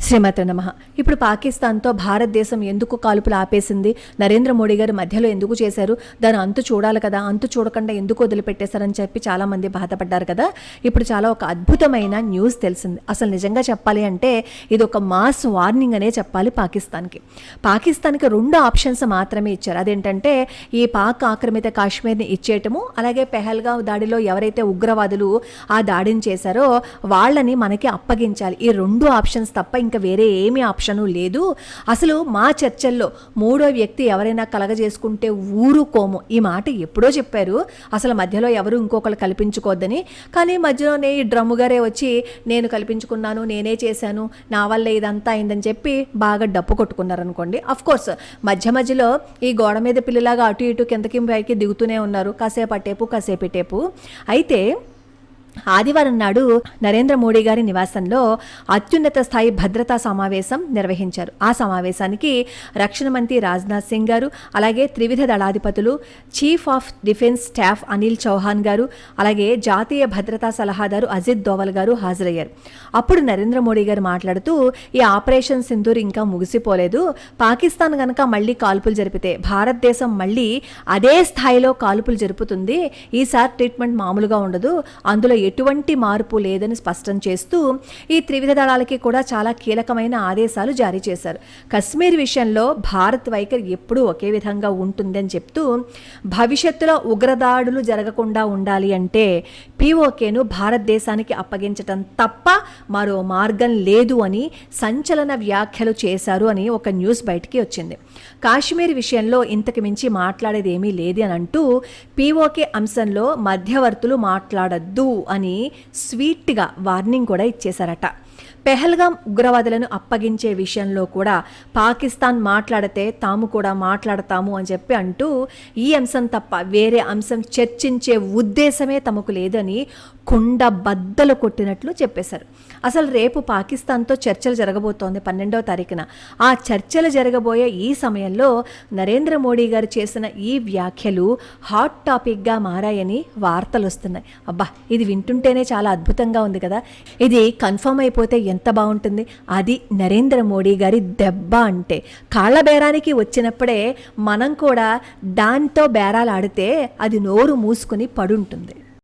శ్రీమతి నమః. ఇప్పుడు పాకిస్తాన్తో భారతదేశం ఎందుకు కాల్పులు ఆపేసింది, నరేంద్ర మోడీ గారు మధ్యలో ఎందుకు చేశారు, దాని అంతు చూడాలి కదా, అంతు చూడకుండా ఎందుకు వదిలిపెట్టేశారని చెప్పి చాలామంది బాధపడ్డారు కదా. ఇప్పుడు చాలా ఒక అద్భుతమైన న్యూస్ తెలిసింది. అసలు నిజంగా చెప్పాలి అంటే ఇది ఒక మాస్ వార్నింగ్ అనే చెప్పాలి. పాకిస్తాన్కి రెండు ఆప్షన్స్ మాత్రమే ఇచ్చారు. అదేంటంటే ఈ పాక్ ఆక్రమిత కాశ్మీర్ని ఇచ్చేయటము, అలాగే పెహల్గావ్ దాడిలో ఎవరైతే ఉగ్రవాదులు ఆ దాడిని చేశారో వాళ్ళని మనకి అప్పగించాలి. ఈ రెండు ఆప్షన్స్ తప్ప ఇంకా వేరే ఏమీ ఆప్షను లేదు. అసలు మా చర్చల్లో మూడో వ్యక్తి ఎవరైనా కలగజేసుకుంటే ఊరుకోము, ఈ మాట ఎప్పుడో చెప్పారు. అసలు మధ్యలో ఎవరు ఇంకొకరు కల్పించుకోవద్దని. కానీ మధ్యలోనే ఈ డ్రమ్ము గారే వచ్చి నేను కల్పించుకున్నాను, నేనే చేశాను, నా వల్ల ఇదంతా అయిందని చెప్పి బాగా డప్పు కొట్టుకున్నారనుకోండి. అఫ్కోర్స్ మధ్యలో ఈ గోడ మీద పిల్లలాగా అటు ఇటు కిందకి పైకి దిగుతూనే ఉన్నారు, కాసేపు అటేపు కాసేపు ఇటేపు. అయితే ఆదివారం నాడు నరేంద్ర మోడీ గారి నివాసంలో అత్యున్నత స్థాయి భద్రతా సమావేశం నిర్వహించారు. ఆ సమావేశానికి రక్షణ మంత్రి రాజ్నాథ్ సింగ్ గారు, అలాగే త్రివిధ దళాధిపతులు, chief of defence staff Anil Chauhan గారు, అలాగే జాతీయ భద్రతా సలహాదారు అజిత్ దోవల్ గారు హాజరయ్యారు. అప్పుడు నరేంద్ర మోడీ గారు మాట్లాడుతూ, ఈ ఆపరేషన్ సింధూర్ ఇంకా ముగిసిపోలేదు, పాకిస్తాన్ గనక మళ్ళీ కాల్పులు జరిపితే భారతదేశం మళ్ళీ అదే స్థాయిలో కాల్పులు జరుపుతుంది, ఈసారి ట్రీట్మెంట్ మామూలుగా ఉండదు, అందులో ఎటువంటి మార్పు లేదని స్పష్టం చేస్తూ ఈ త్రివిధ దళాలకి కూడా చాలా కీలకమైన ఆదేశాలు జారీ చేశారు. కశ్మీర్ విషయంలో భారత్ వైఖరి ఎప్పుడూ ఒకే విధంగా ఉంటుందని చెప్తూ, భవిష్యత్తులో ఉగ్రదాడులు జరగకుండా ఉండాలి అంటే పీఓకేను భారతదేశానికి అప్పగించటం తప్ప మరో మార్గం లేదు అని సంచలన వ్యాఖ్యలు చేశారు అని ఒక న్యూస్ బయటికి వచ్చింది. కాశ్మీర్ విషయంలో ఇంతకు మించి మాట్లాడేది ఏమీ లేదు అని అంటూ పీఓకే అంశంలో మధ్యవర్తులు మాట్లాడద్దు అని స్వీట్గా వార్నింగ్ కూడా ఇచ్చేశారట. పెహల్గాం ఉగ్రవాదులను అప్పగించే విషయంలో కూడా పాకిస్తాన్ మాట్లాడితే తాము కూడా మాట్లాడతాము అని చెప్పి అంటూ ఈ అంశం తప్ప వేరే అంశం చర్చించే ఉద్దేశమే తమకు లేదని కుండ బద్దలు కొట్టినట్లు చెప్పేశారు. అసలు రేపు పాకిస్తాన్తో చర్చలు జరగబోతోంది 12వ తారీఖున. ఆ చర్చలు జరగబోయే ఈ సమయంలో నరేంద్ర మోడీ గారు చేసిన ఈ వ్యాఖ్యలు హాట్ టాపిక్గా మారాయని వార్తలు వస్తున్నాయి. అబ్బా, ఇది వింటుంటేనే చాలా అద్భుతంగా ఉంది కదా. ఇది కన్ఫర్మ్ అయిపోతే ఎంత బాగుంటుంది. అది నరేంద్ర మోడీ గారి దెబ్బ అంటే. కాళ్ళ బేరానికి వచ్చినప్పుడే మనం కూడా దాంతో బేరాలు ఆడితే అది నోరు మూసుకుని పడుంటుంది.